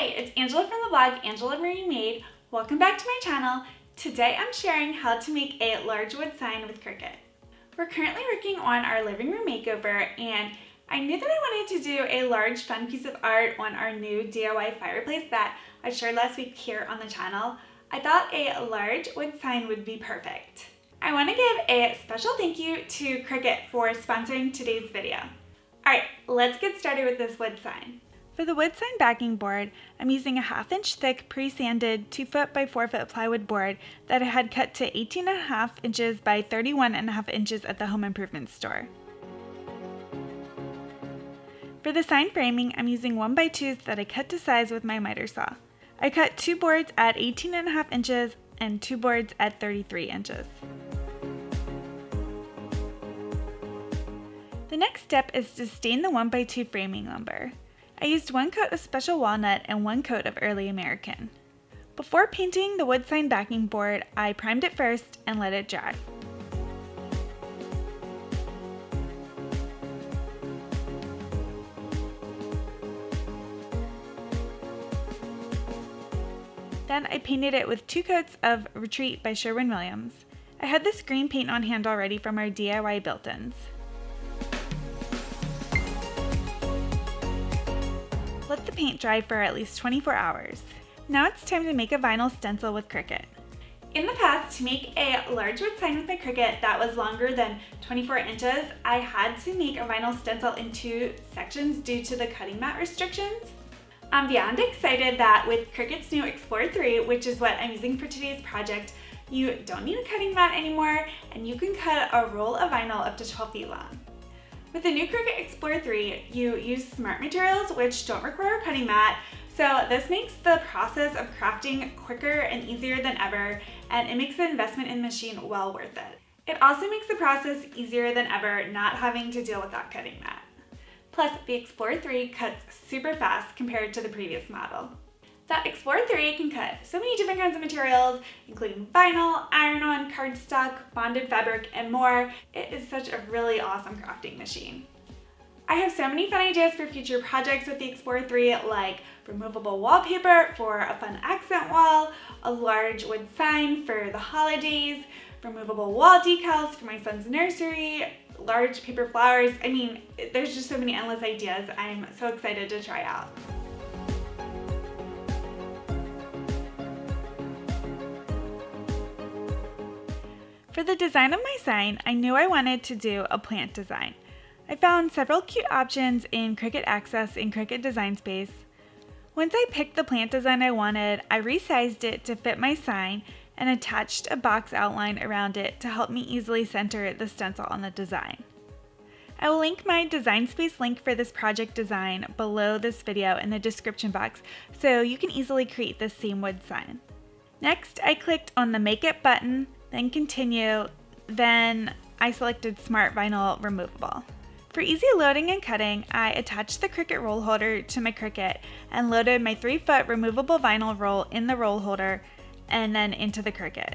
It's Angela from the blog Angela Marie Made. Welcome back to my channel. Today I'm sharing how to make a large wood sign with Cricut. We're currently working on our living room makeover, and I knew that I wanted to do a large fun piece of art on our new DIY fireplace that I shared last week here on the channel. I thought a large wood sign would be perfect. I want to give a special thank you to Cricut for sponsoring today's video. Alright, let's get started with this wood sign. For the wood sign backing board, I'm using a 1/2 inch thick pre-sanded 2 foot by 4 foot plywood board that I had cut to 18.5 inches by 31.5 inches at the home improvement store. For the sign framing, I'm using 1x2s that I cut to size with my miter saw. I cut 2 boards at 18.5 inches and 2 boards at 33 inches. The next step is to stain the 1x2 framing lumber. I used 1 coat of special walnut and 1 coat of early American. Before painting the wood sign backing board, I primed it first and let it dry. Then I painted it with 2 coats of Retreat by Sherwin-Williams. I had this green paint on hand already from our DIY built-ins. Let the paint dry for at least 24 hours. Now it's time to make a vinyl stencil with Cricut. In the past, to make a large wood sign with my Cricut that was longer than 24 inches, I had to make a vinyl stencil in 2 sections due to the cutting mat restrictions. I'm beyond excited that with Cricut's new Explore 3, which is what I'm using for today's project, you don't need a cutting mat anymore, and you can cut a roll of vinyl up to 12 feet long. With the new Cricut Explore 3, you use smart materials which don't require a cutting mat, so this makes the process of crafting quicker and easier than ever, and it makes the investment in the machine well worth it. It also makes the process easier than ever not having to deal with that cutting mat. Plus, the Explore 3 cuts super fast compared to the previous model. The Explore 3 can cut so many different kinds of materials, including vinyl, iron-on, cardstock, bonded fabric, and more. It is such a really awesome crafting machine. I have so many fun ideas for future projects with the Explore 3, like removable wallpaper for a fun accent wall, a large wood sign for the holidays, removable wall decals for my son's nursery, large paper flowers. I mean, there's just so many endless ideas I'm so excited to try out. For the design of my sign, I knew I wanted to do a plant design. I found several cute options in Cricut Access and Cricut Design Space. Once I picked the plant design I wanted, I resized it to fit my sign and attached a box outline around it to help me easily center the stencil on the design. I will link my Design Space link for this project design below this video in the description box so you can easily create this same wood sign. Next, I clicked on the Make It button, then Continue, then I selected Smart Vinyl Removable. For easy loading and cutting, I attached the Cricut roll holder to my Cricut and loaded my 3 foot removable vinyl roll in the roll holder and then into the Cricut.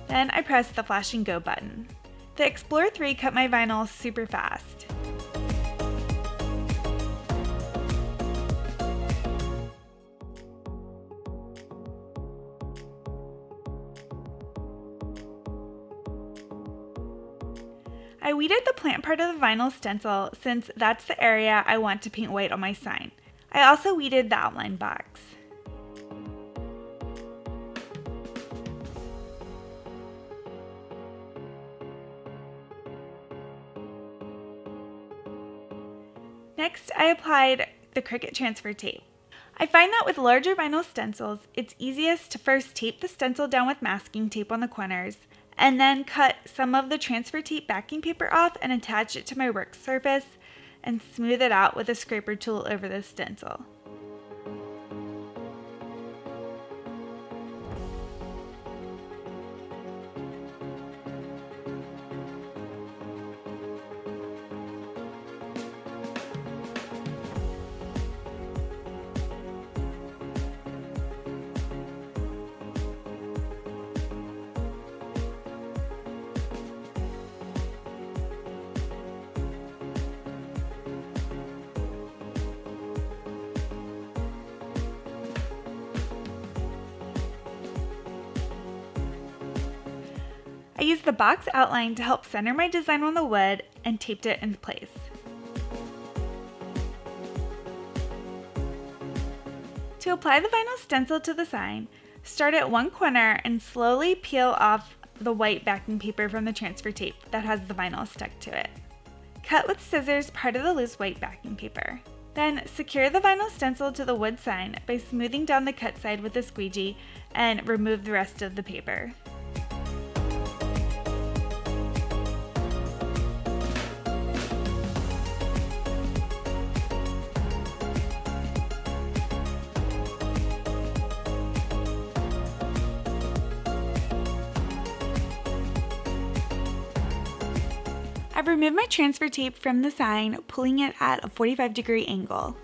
Then I pressed the Flash and Go button. The Explore 3 cut my vinyl super fast. I weeded the plant part of the vinyl stencil since that's the area I want to paint white on my sign. I also weeded the outline box. Next, I applied the Cricut transfer tape. I find that with larger vinyl stencils, it's easiest to first tape the stencil down with masking tape on the corners, and then cut some of the transfer tape backing paper off and attach it to my work surface and smooth it out with a scraper tool over the stencil. I used the box outline to help center my design on the wood and taped it into place. To apply the vinyl stencil to the sign, start at one corner and slowly peel off the white backing paper from the transfer tape that has the vinyl stuck to it. Cut with scissors part of the loose white backing paper. Then secure the vinyl stencil to the wood sign by smoothing down the cut side with a squeegee and remove the rest of the paper. I've removed my transfer tape from the sign, pulling it at a 45-degree angle.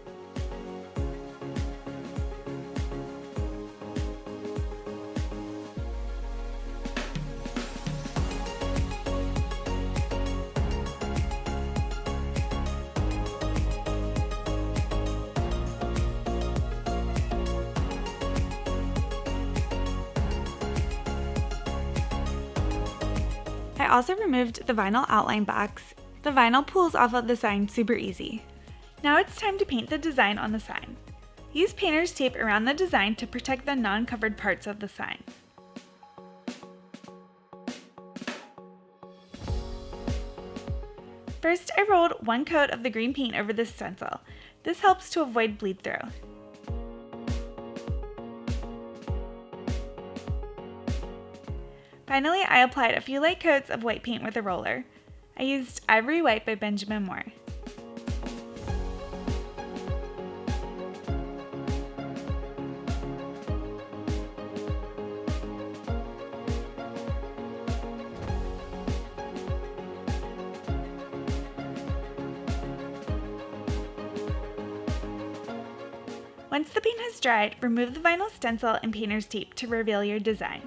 I also removed the vinyl outline box. The vinyl pulls off of the sign super easy. Now it's time to paint the design on the sign. Use painter's tape around the design to protect the non-covered parts of the sign. First, I rolled one coat of the green paint over the stencil. This helps to avoid bleed through. Finally, I applied a few light coats of white paint with a roller. I used Ivory White by Benjamin Moore. Once the paint has dried, remove the vinyl stencil and painter's tape to reveal your design.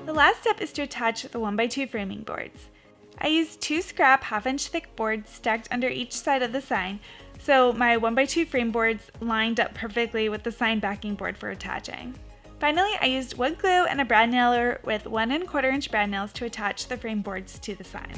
The last step is to attach the 1x2 framing boards. I used 2 scrap 1/2-inch thick boards stacked under each side of the sign, so my 1x2 frame boards lined up perfectly with the sign backing board for attaching. Finally, I used wood glue and a brad nailer with 1 1/4-inch brad nails to attach the frame boards to the sign.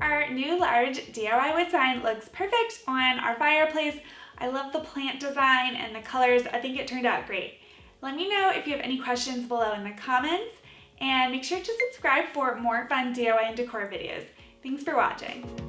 Our new large DIY wood sign looks perfect on our fireplace. I love the plant design and the colors. I think it turned out great. Let me know if you have any questions below in the comments, and make sure to subscribe for more fun DIY and decor videos. Thanks for watching.